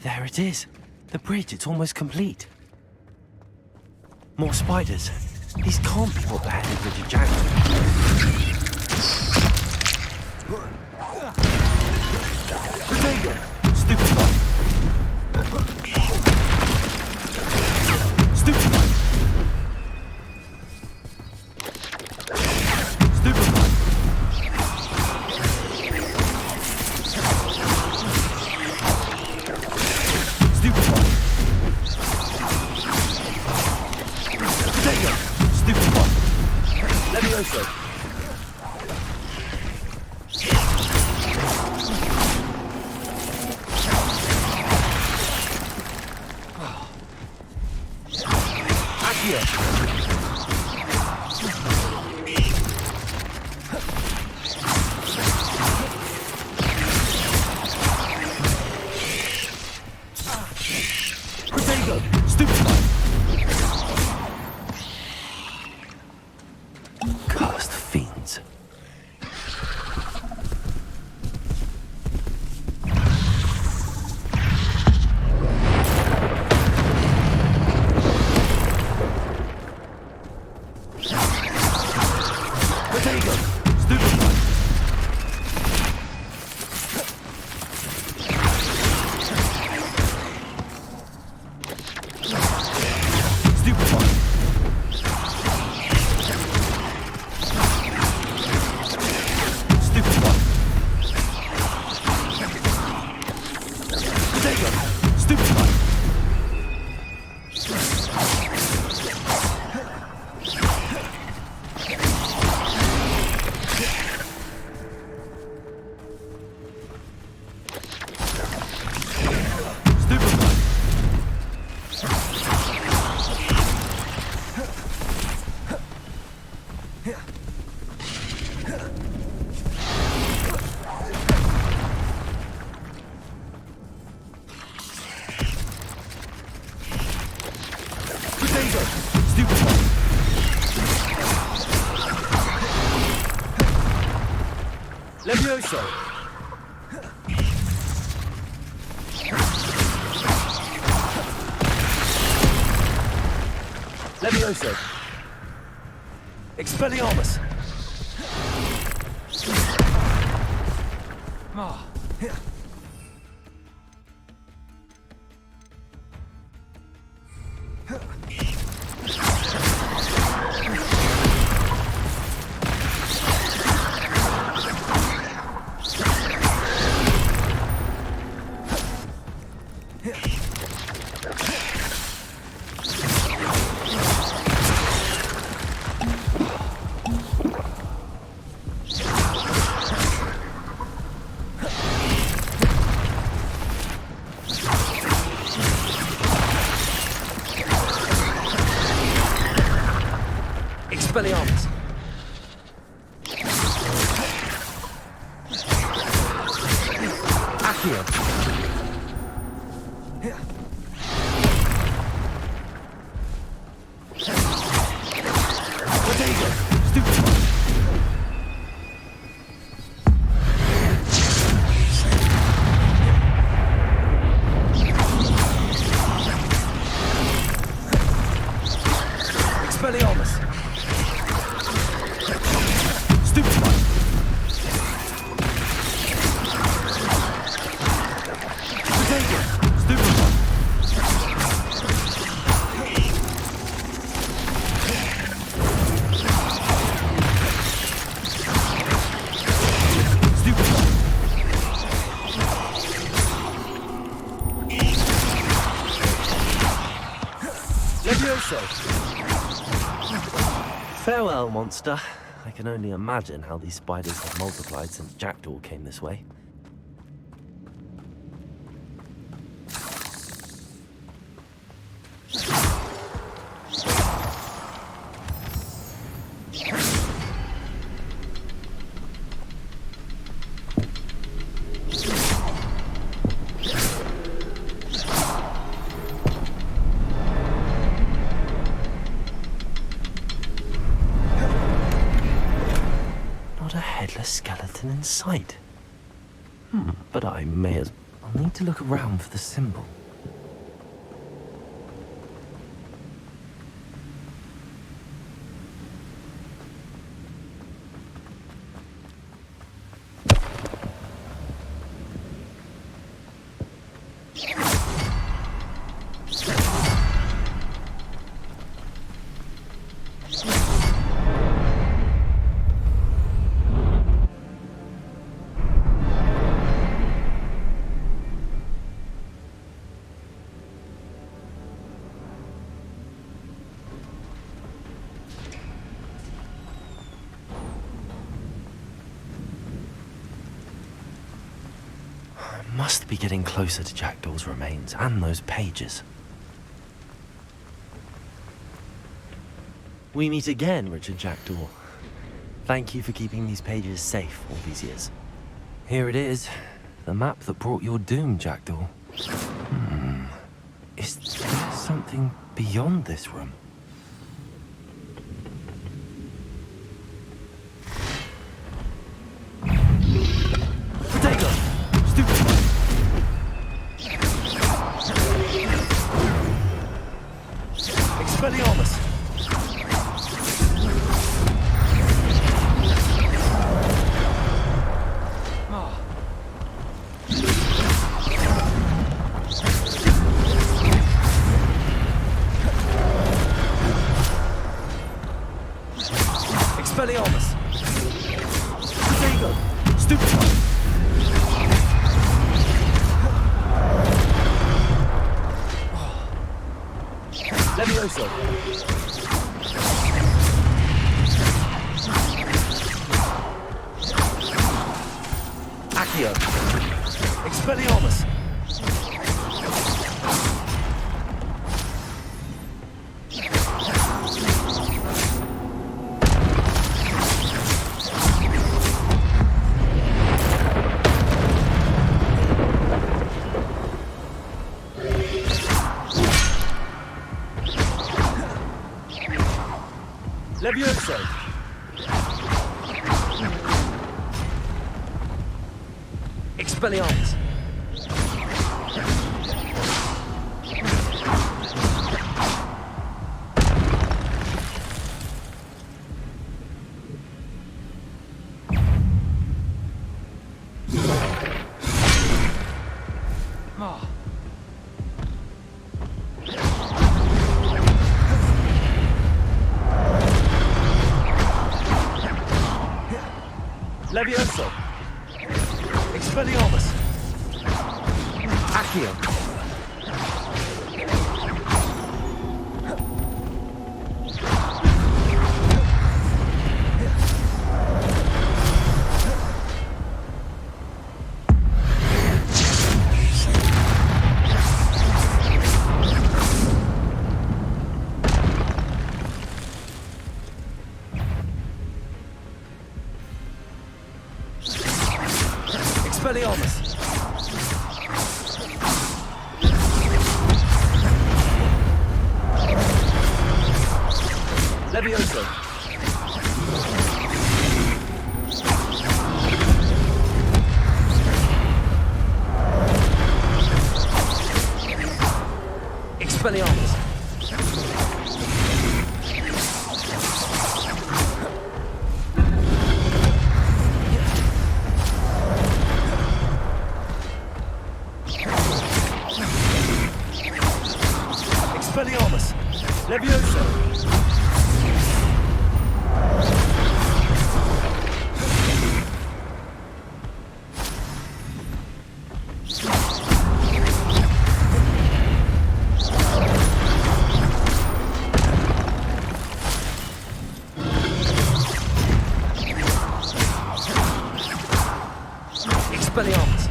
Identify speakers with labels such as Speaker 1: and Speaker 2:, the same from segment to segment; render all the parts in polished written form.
Speaker 1: There it is. The bridge, it's almost complete. More spiders. These can't be what beheaded Richard Jackson. Potato! Stupefy! Stupefy! Stupefy! Stupefy! Potato! Stupefy! Levioso! Cursed fiends. Potato! Stupefy! Stupefy! Stupefy! Potato! Stupefy! Potato! Stupefy! Levioso! Levioso! Expelliarmus! Ah. Expelliarmus! Accio! Potato! Stupefy! Expelliarmus! Stupefy! Potato! Stupefy! Stupefy! Levioso! Farewell, monster. I can only imagine how these spiders have multiplied since Jackdaw came this way. Not a headless skeleton in sight. But I may as I'll need to look around for the symbol. Must be getting closer to Jackdaw's remains and those pages. We meet again, Richard Jackdaw. Thank you for keeping these pages safe all these years. Here it is, the map that brought your doom, Jackdaw. Is there something beyond this room? Expelliarmus! Expelliarmus! Potato! Stupefy! Levioso! Accio! Expelliarmus! Levioso! Expelliarmus! Levioso! Expelliarmus! Accio! Expelliarmus! Levioso! Expelliarmus! Expelliarmus! Levioso! Expelliarmus!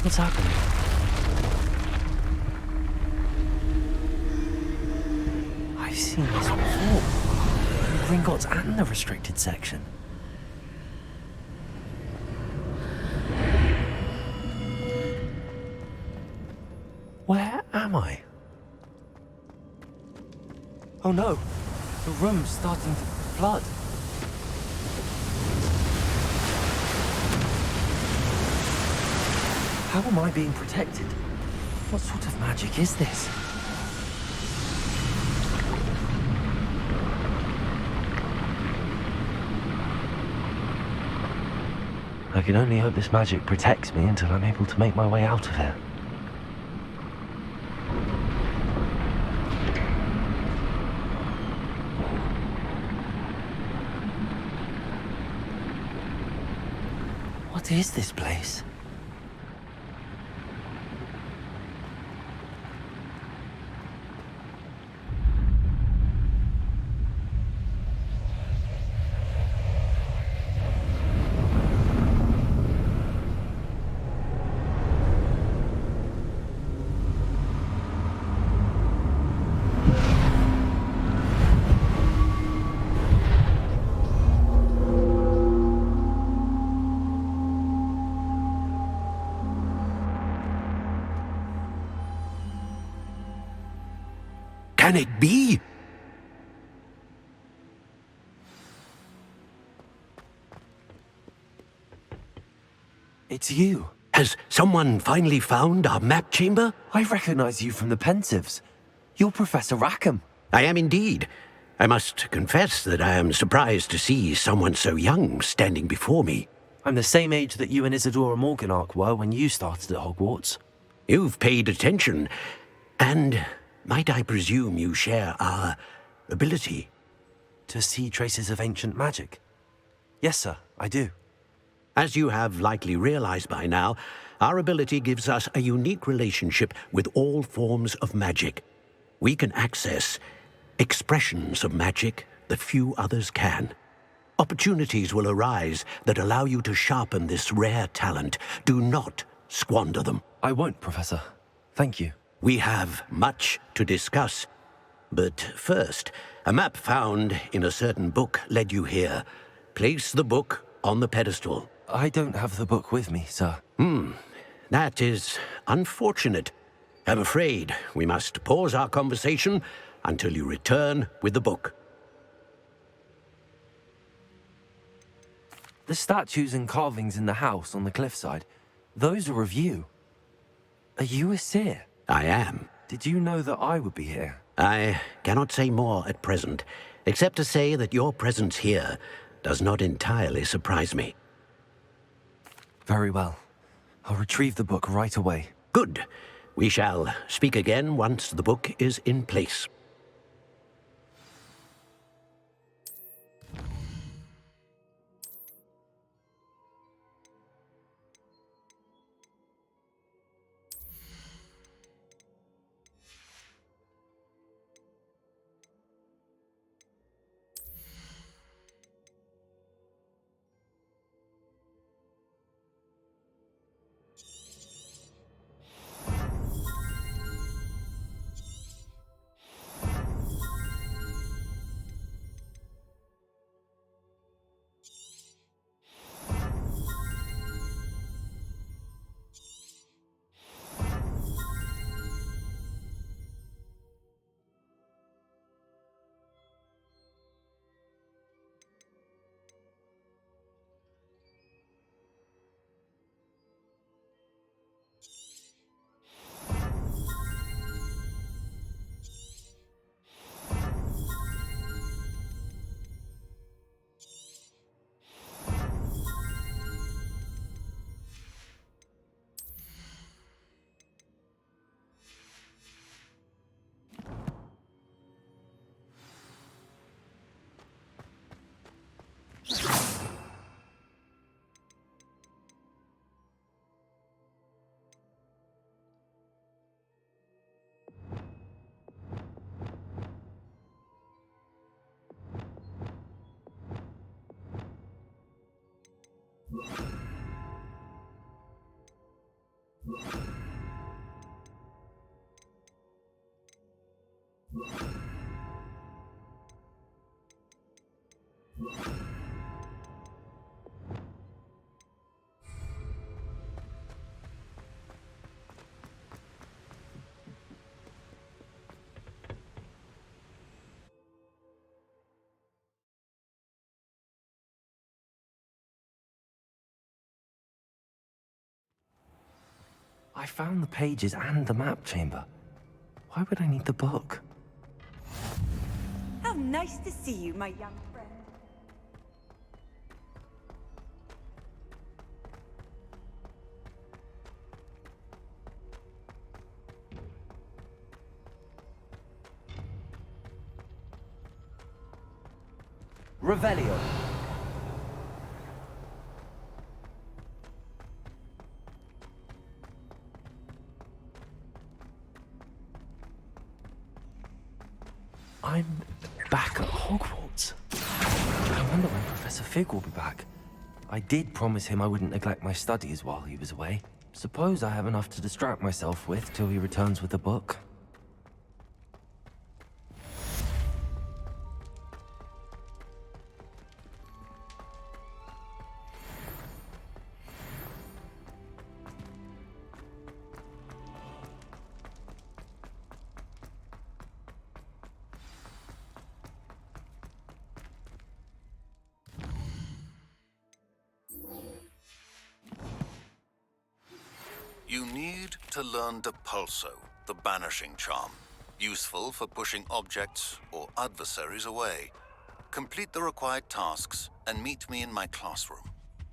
Speaker 1: What's happening? I've seen this before. In Gringotts and the restricted section. Where am I? Oh no! The room's starting to flood. How am I being protected? What sort of magic is this? I can only hope this magic protects me until I'm able to make my way out of here. What is this place?
Speaker 2: Can it be?
Speaker 1: It's you.
Speaker 2: Has someone finally found our map chamber?
Speaker 1: I recognize you from the Pensives. You're Professor Rackham.
Speaker 2: I am indeed. I must confess that I am surprised to see someone so young standing before me.
Speaker 1: I'm the same age that you and Isadora Morganach were when you started at Hogwarts.
Speaker 2: You've paid attention, and might I presume you share our ability?
Speaker 1: To see traces of ancient magic? Yes, sir, I do.
Speaker 2: As you have likely realized by now, our ability gives us a unique relationship with all forms of magic. We can access expressions of magic that few others can. Opportunities will arise that allow you to sharpen this rare talent. Do not squander them.
Speaker 1: I won't, Professor. Thank you.
Speaker 2: We have much to discuss. But first, a map found in a certain book led you here. Place the book on the pedestal.
Speaker 1: I don't have the book with me, sir.
Speaker 2: That is unfortunate. I'm afraid we must pause our conversation until you return with the book.
Speaker 1: The statues and carvings in the house on the cliffside, those are of you. Are you a seer?
Speaker 2: I am.
Speaker 1: Did you know that I would be here?
Speaker 2: I cannot say more at present, except to say that your presence here does not entirely surprise me.
Speaker 1: Very well. I'll retrieve the book right away.
Speaker 2: Good. We shall speak again once the book is in place.
Speaker 1: I found the pages and the map chamber. Why would I need the book?
Speaker 3: How nice to see you, my young friend.
Speaker 1: Revelio. I'm back at Hogwarts. I wonder when Professor Fig will be back. I did promise him I wouldn't neglect my studies while he was away. Suppose I have enough to distract myself with till he returns with the book.
Speaker 4: You need to learn Depulso, the banishing charm. Useful for pushing objects or adversaries away. Complete the required tasks and meet me in my classroom.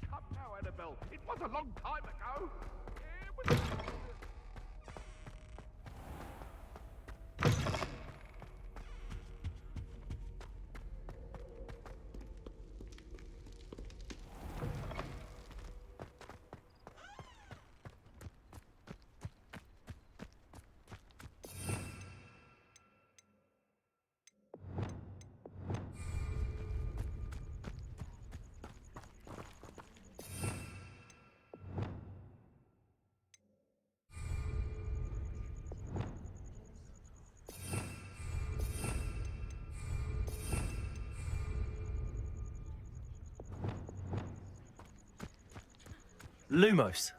Speaker 5: Come now, Annabelle. It was a long time ago. It was...
Speaker 1: Lumos.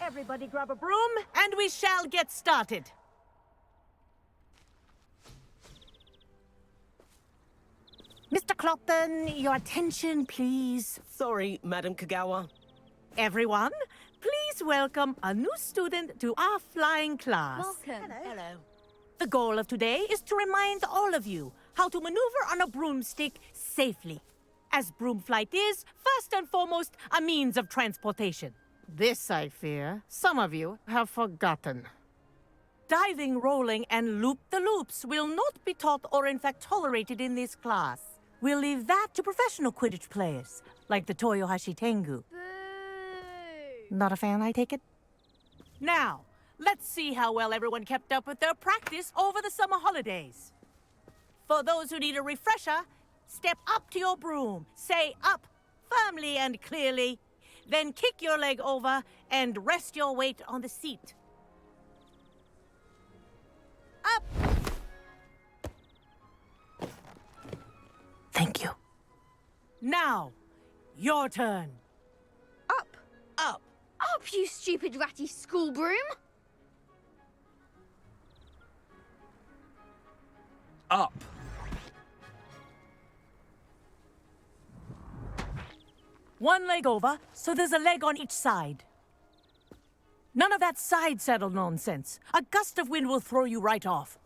Speaker 6: Everybody grab a broom, and we shall get started. Mr. Clopton, your attention, please.
Speaker 7: Sorry, Madam Kagawa.
Speaker 6: Everyone, please welcome a new student to our flying class.
Speaker 3: Welcome.
Speaker 7: Hello.
Speaker 6: The goal of today is to remind all of you how to maneuver on a broomstick safely, as broom flight is, first and foremost, a means of transportation. This, I fear, some of you have forgotten. Diving, rolling, and loop-the-loops will not be taught or in fact tolerated in this class. We'll leave that to professional Quidditch players, like the Toyohashi Tengu. Not a fan, I take it? Now, let's see how well everyone kept up with their practice over the summer holidays. For those who need a refresher, step up to your broom, say up firmly and clearly, then kick your leg over and rest your weight on the seat. Up! Thank you. Now, your turn.
Speaker 3: Up!
Speaker 7: Up.
Speaker 3: Up, you stupid ratty school broom!
Speaker 1: Up.
Speaker 6: One leg over, so there's a leg on each side. None of that side saddle nonsense. A gust of wind will throw you right off.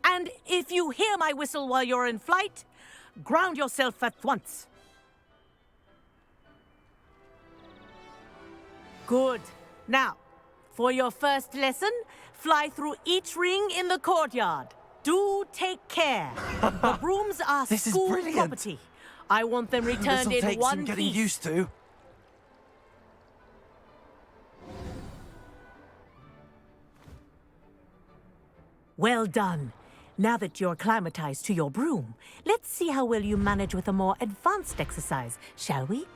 Speaker 6: And if you hear my whistle while you're in flight, ground yourself at once. Good. Now, for your first lesson, fly through each ring in the courtyard. Do take care. The brooms are
Speaker 1: This is
Speaker 6: school
Speaker 1: brilliant.
Speaker 6: property. I want them returned
Speaker 1: This'll
Speaker 6: in
Speaker 1: take
Speaker 6: one
Speaker 1: some getting
Speaker 6: piece.
Speaker 1: used to.
Speaker 6: Well done. Now that you're acclimatized to your broom, let's see how well you manage with a more advanced exercise, shall we?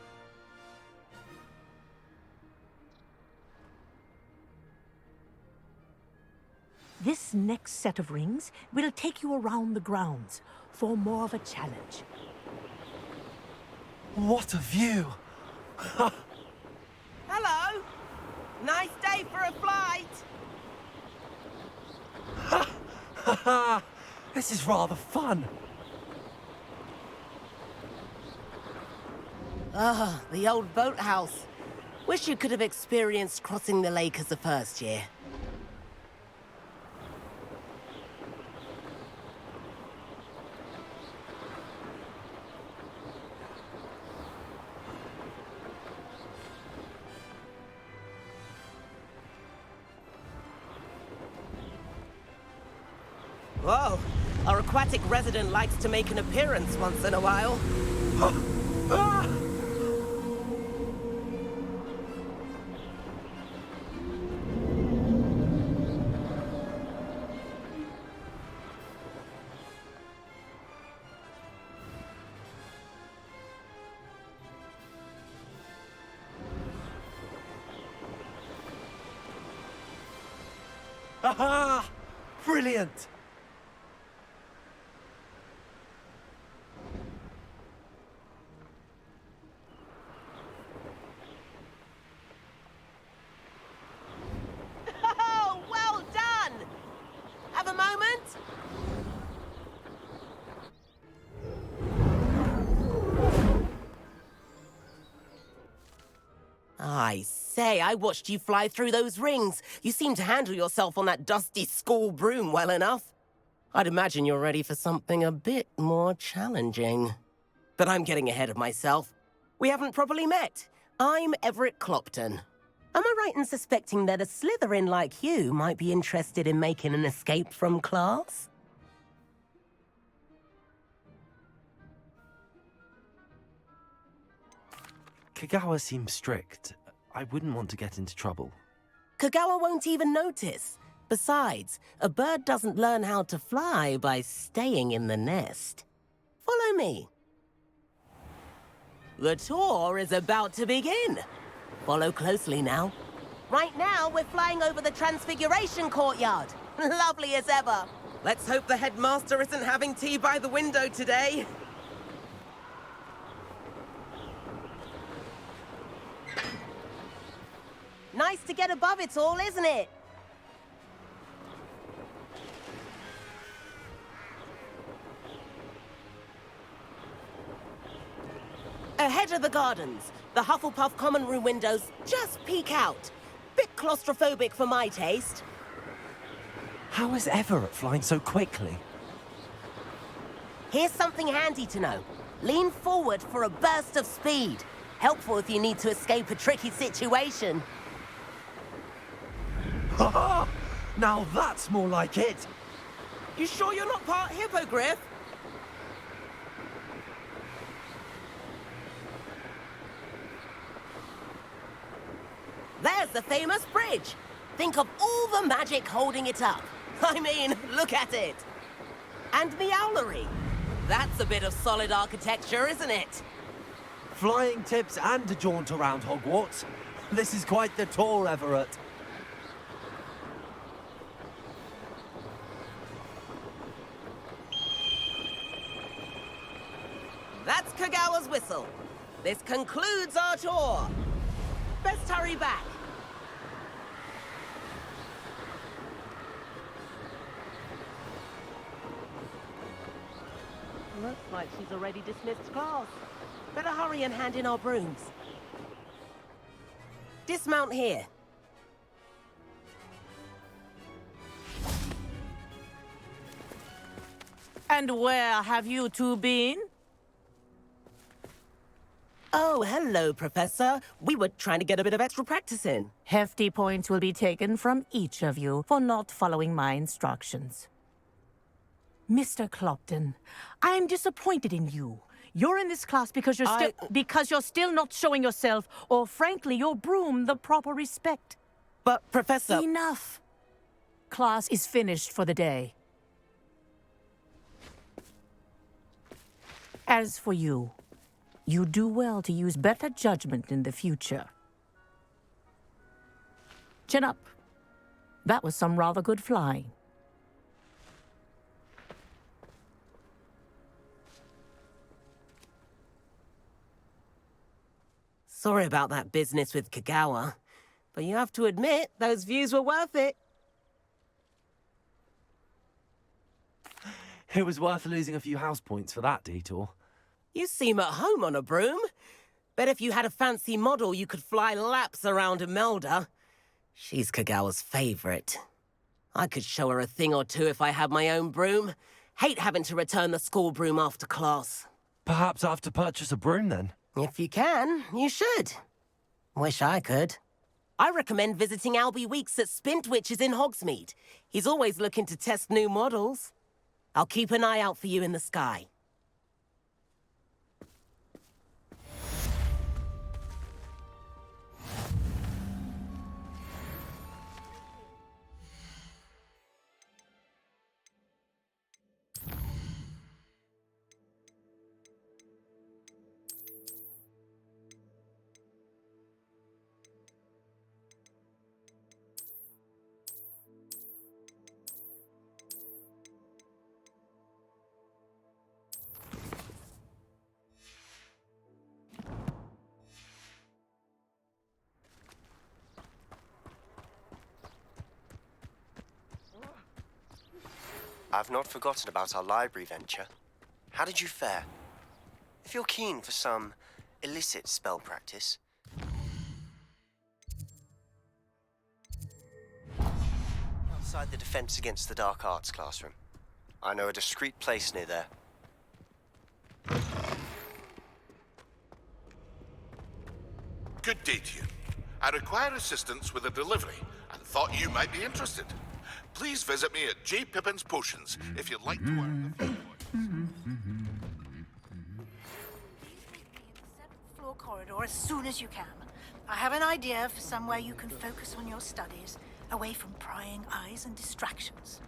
Speaker 6: This next set of rings will take you around the grounds for more of a challenge.
Speaker 1: What a view!
Speaker 7: Hello. Nice day for a flight.
Speaker 1: This is rather fun.
Speaker 7: The old boathouse. Wish you could have experienced crossing the lake as a first year. Whoa, our aquatic resident likes to make an appearance once in a while.
Speaker 1: Aha! Brilliant!
Speaker 7: Oh, well done! Have a moment? I say, I watched you fly through those rings. You seem to handle yourself on that dusty school broom well enough. I'd imagine you're ready for something a bit more challenging. But I'm getting ahead of myself. We haven't properly met. I'm Everett Clopton. Am I right in suspecting that a Slytherin like you might be interested in making an escape from class?
Speaker 1: Kagawa seems strict. I wouldn't want to get into trouble.
Speaker 7: Kagawa won't even notice. Besides, a bird doesn't learn how to fly by staying in the nest. Follow me. The tour is about to begin. Follow closely now. Right now, we're flying over the Transfiguration Courtyard. Lovely as ever. Let's hope the headmaster isn't having tea by the window today. Nice to get above it all, isn't it? Ahead of the gardens, the Hufflepuff common room windows just peek out. Bit claustrophobic for my taste.
Speaker 1: How is Everett flying so quickly?
Speaker 7: Here's something handy to know. Lean forward for a burst of speed. Helpful if you need to escape a tricky situation.
Speaker 1: Ha! Now that's more like it!
Speaker 7: You sure you're not part hippogriff? There's the famous bridge. Think of all the magic holding it up. I mean, look at it. And the owlery. That's a bit of solid architecture, isn't it?
Speaker 1: Flying tips and a jaunt around Hogwarts. This is quite the tour, Everett.
Speaker 7: That's Kagawa's whistle. This concludes our tour. Best hurry back. Looks like she's already dismissed class. Better hurry and hand in our brooms. Dismount here.
Speaker 6: And where have you two been?
Speaker 7: Oh, hello, Professor. We were trying to get a bit of extra practice in.
Speaker 6: Hefty points will be taken from each of you for not following my instructions. Mr. Clopton, I am disappointed in you. You're in this class because you're still not showing yourself, or frankly, your broom the proper respect.
Speaker 7: But, Professor...
Speaker 6: Enough. Class is finished for the day. As for you, you do well to use better judgment in the future. Chin up. That was some rather good flying.
Speaker 7: Sorry about that business with Kagawa, but you have to admit, those views were worth it.
Speaker 1: It was worth losing a few house points for that detour.
Speaker 7: You seem at home on a broom. Bet if you had a fancy model, you could fly laps around Imelda. She's Kagawa's favorite. I could show her a thing or two if I had my own broom. Hate having to return the school broom after class.
Speaker 1: Perhaps I have to purchase a broom then.
Speaker 7: If you can, you should. Wish I could. I recommend visiting Albie Weeks at Spintwitches in Hogsmeade. He's always looking to test new models. I'll keep an eye out for you in the sky.
Speaker 8: I've not forgotten about our library venture. How did you fare? If you're keen for some illicit spell practice... outside the Defense Against the Dark Arts classroom. I know a discreet place near there.
Speaker 5: Good day to you. I require assistance with a delivery and thought you might be interested. Please visit me at J. Pippin's Potions if you'd like to earn the
Speaker 9: floor corridor as soon as you can. I have an idea for somewhere you can focus on your studies, away from prying eyes and distractions.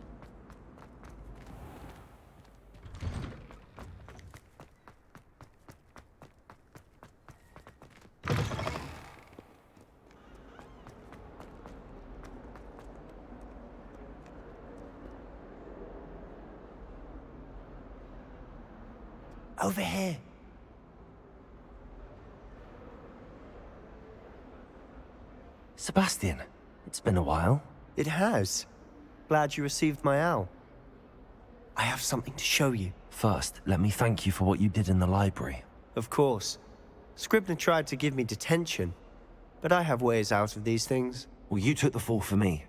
Speaker 8: Over here.
Speaker 1: Sebastian, it's been a while.
Speaker 8: It has. Glad you received my owl. I have something to show you.
Speaker 1: First, let me thank you for what you did in the library.
Speaker 8: Of course. Scribner tried to give me detention, but I have ways out of these things.
Speaker 1: Well, you took the fall for me,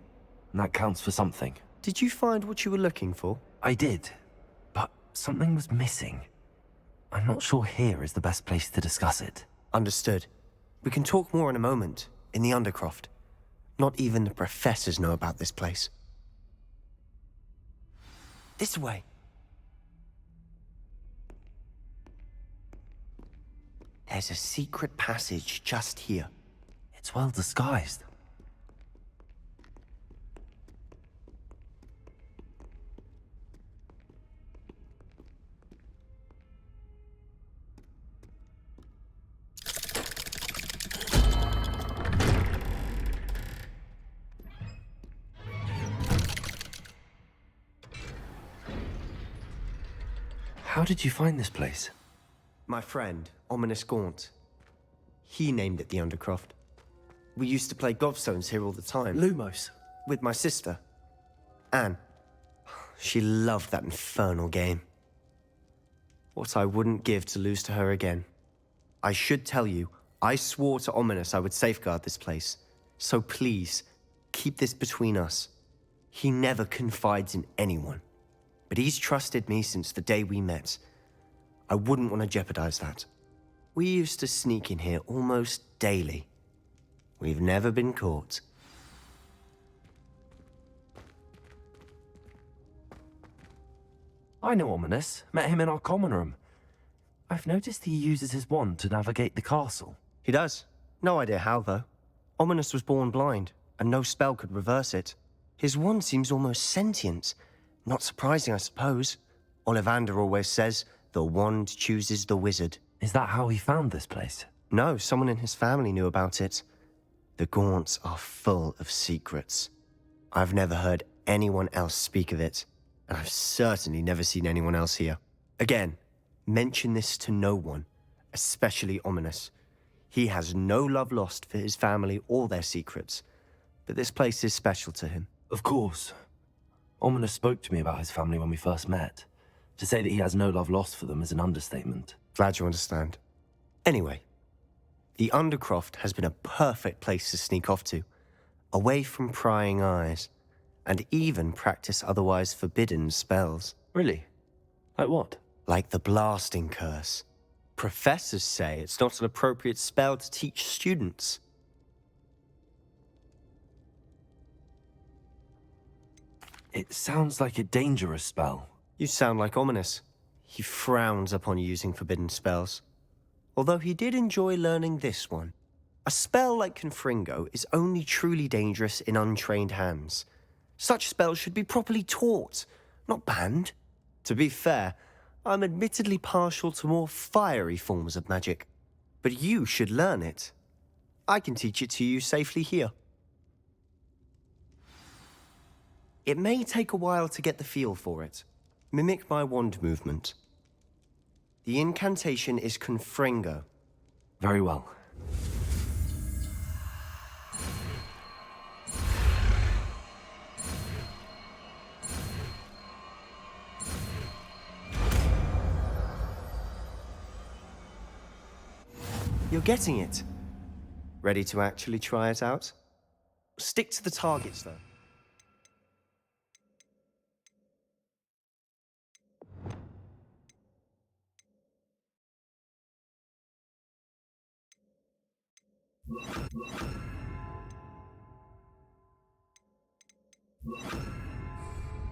Speaker 1: and that counts for something.
Speaker 8: Did you find what you were looking for?
Speaker 1: I did, but something was missing. I'm not sure here is the best place to discuss it.
Speaker 8: Understood. We can talk more in a moment, in the Undercroft. Not even the professors know about this place. This way. There's a secret passage just here.
Speaker 1: It's well disguised. How did you find this place?
Speaker 8: My friend, Ominous Gaunt. He named it the Undercroft. We used to play gobstones here all the time.
Speaker 1: Lumos.
Speaker 8: With my sister, Anne. She loved that infernal game. What I wouldn't give to lose to her again. I should tell you, I swore to Ominous I would safeguard this place. So please, keep this between us. He never confides in anyone. But he's trusted me since the day we met. I wouldn't want to jeopardize that. We used to sneak in here almost daily. We've never been caught.
Speaker 1: I know Ominous. Met him in our common room. I've noticed he uses his wand to navigate the castle.
Speaker 8: He does. No idea how, though. Ominous was born blind, and no spell could reverse it. His wand seems almost sentient. Not surprising, I suppose. Ollivander always says, the wand chooses the wizard.
Speaker 1: Is that how he found this place?
Speaker 8: No, someone in his family knew about it. The Gaunts are full of secrets. I've never heard anyone else speak of it, and I've certainly never seen anyone else here. Again, mention this to no one, especially Ominous. He has no love lost for his family or their secrets, but this place is special to him.
Speaker 1: Of course. Ominous spoke to me about his family when we first met. To say that he has no love lost for them is an understatement.
Speaker 8: Glad you understand. Anyway, the Undercroft has been a perfect place to sneak off to, away from prying eyes, and even practice otherwise forbidden spells.
Speaker 1: Really? Like what?
Speaker 8: Like the Blasting Curse. Professors say it's not an appropriate spell to teach students.
Speaker 1: It sounds like a dangerous spell.
Speaker 8: You sound like Ominous. He frowns upon using forbidden spells. Although he did enjoy learning this one. A spell like Confringo is only truly dangerous in untrained hands. Such spells should be properly taught, not banned. To be fair, I'm admittedly partial to more fiery forms of magic. But you should learn it. I can teach it to you safely here. It may take a while to get the feel for it. Mimic my wand movement. The incantation is Confringo.
Speaker 1: Very well.
Speaker 8: You're getting it. Ready to actually try it out? Stick to the targets, though.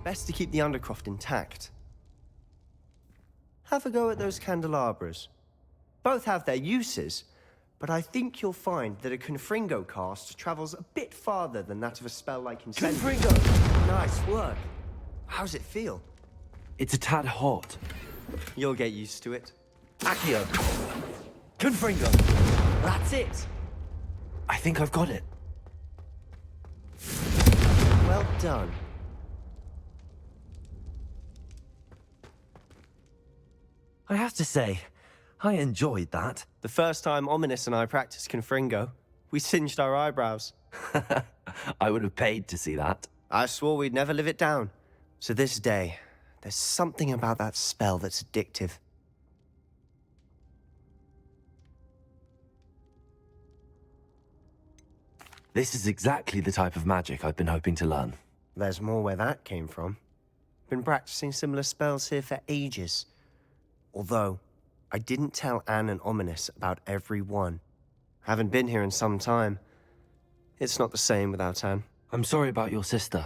Speaker 8: Best to keep the Undercroft intact. Have a go at those candelabras. Both have their uses, but I think you'll find that a Confringo cast travels a bit farther than that of a spell like Incendiary. Confringo! Nice work. How's it feel?
Speaker 1: It's a tad hot.
Speaker 8: You'll get used to it.
Speaker 1: Accio! Confringo!
Speaker 8: That's it!
Speaker 1: I think I've got it.
Speaker 8: Well done.
Speaker 1: I have to say, I enjoyed that.
Speaker 8: The first time Ominous and I practiced Confringo, we singed our eyebrows.
Speaker 1: I would have paid to see that.
Speaker 8: I swore we'd never live it down. To this day, there's something about that spell that's addictive.
Speaker 1: This is exactly the type of magic I've been hoping to learn.
Speaker 8: There's more where that came from. Been practicing similar spells here for ages. Although, I didn't tell Anne and Ominous about every one. Haven't been here in some time. It's not the same without Anne.
Speaker 1: I'm sorry about your sister.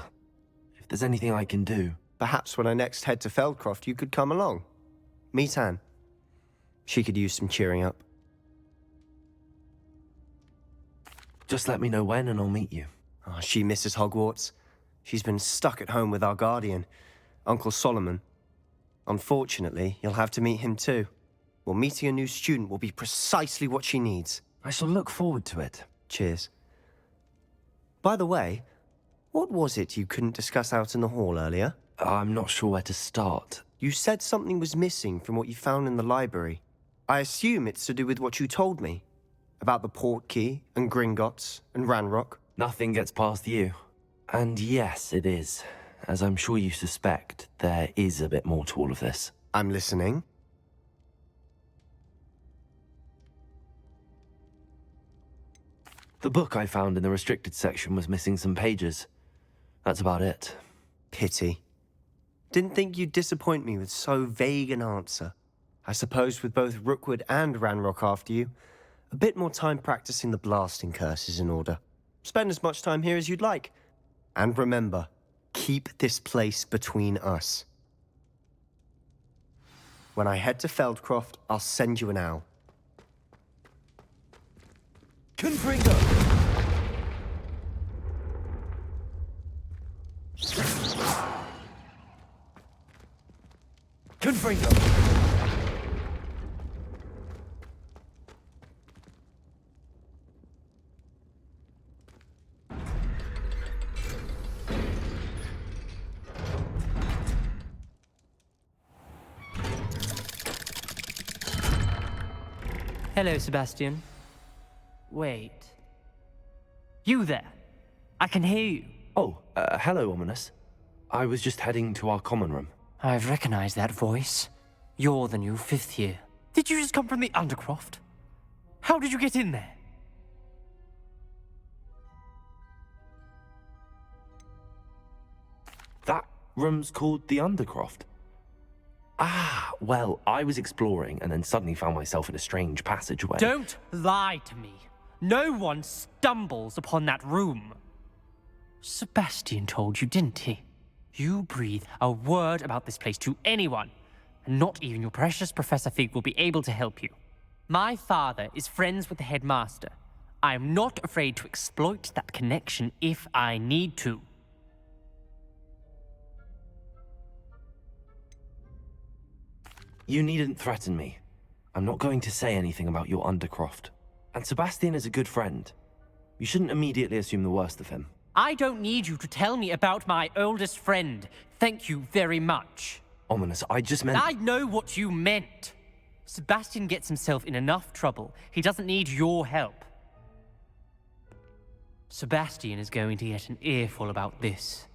Speaker 1: If there's anything I can do...
Speaker 8: Perhaps when I next head to Feldcroft, you could come along. Meet Anne. She could use some cheering up.
Speaker 1: Just let me know when and I'll meet you.
Speaker 8: Oh, she misses Hogwarts. She's been stuck at home with our guardian, Uncle Solomon. Unfortunately, you'll have to meet him too. Well, meeting a new student will be precisely what she needs.
Speaker 1: I shall look forward to it.
Speaker 8: Cheers. By the way, what was it you couldn't discuss out in the hall earlier?
Speaker 1: I'm not sure where to start.
Speaker 8: You said something was missing from what you found in the library. I assume it's to do with what you told me. About the Portkey, and Gringotts, and Ranrock.
Speaker 1: Nothing gets past you. And yes, it is. As I'm sure you suspect, there is a bit more to all of this.
Speaker 8: I'm listening.
Speaker 1: The book I found in the restricted section was missing some pages. That's about it.
Speaker 8: Pity. Didn't think you'd disappoint me with so vague an answer. I suppose with both Rookwood and Ranrock after you, a bit more time practicing the Blasting Curse is in order. Spend as much time here as you'd like. And remember, keep this place between us. When I head to Feldcroft, I'll send you an owl.
Speaker 1: Confringo! Confringo!
Speaker 10: Hello, Sebastian. Wait. You there? I can hear you.
Speaker 1: Oh, hello, Ominous. I was just heading to our common room.
Speaker 10: I've recognized that voice. You're the new 5th year. Did you just come from the Undercroft? How did you get in there?
Speaker 1: That room's called the Undercroft. Ah, well, I was exploring and then suddenly found myself in a strange passageway.
Speaker 10: Don't lie to me. No one stumbles upon that room. Sebastian told you, didn't he? You breathe a word about this place to anyone, and not even your precious Professor Fig will be able to help you. My father is friends with the headmaster. I am not afraid to exploit that connection if I need to.
Speaker 1: You needn't threaten me. I'm not going to say anything about your Undercroft. And Sebastian is a good friend. You shouldn't immediately assume the worst of him.
Speaker 10: I don't need you to tell me about my oldest friend. Thank you very much.
Speaker 1: Ominous, I just meant...
Speaker 10: I know what you meant. Sebastian gets himself in enough trouble. He doesn't need your help. Sebastian is going to get an earful about this.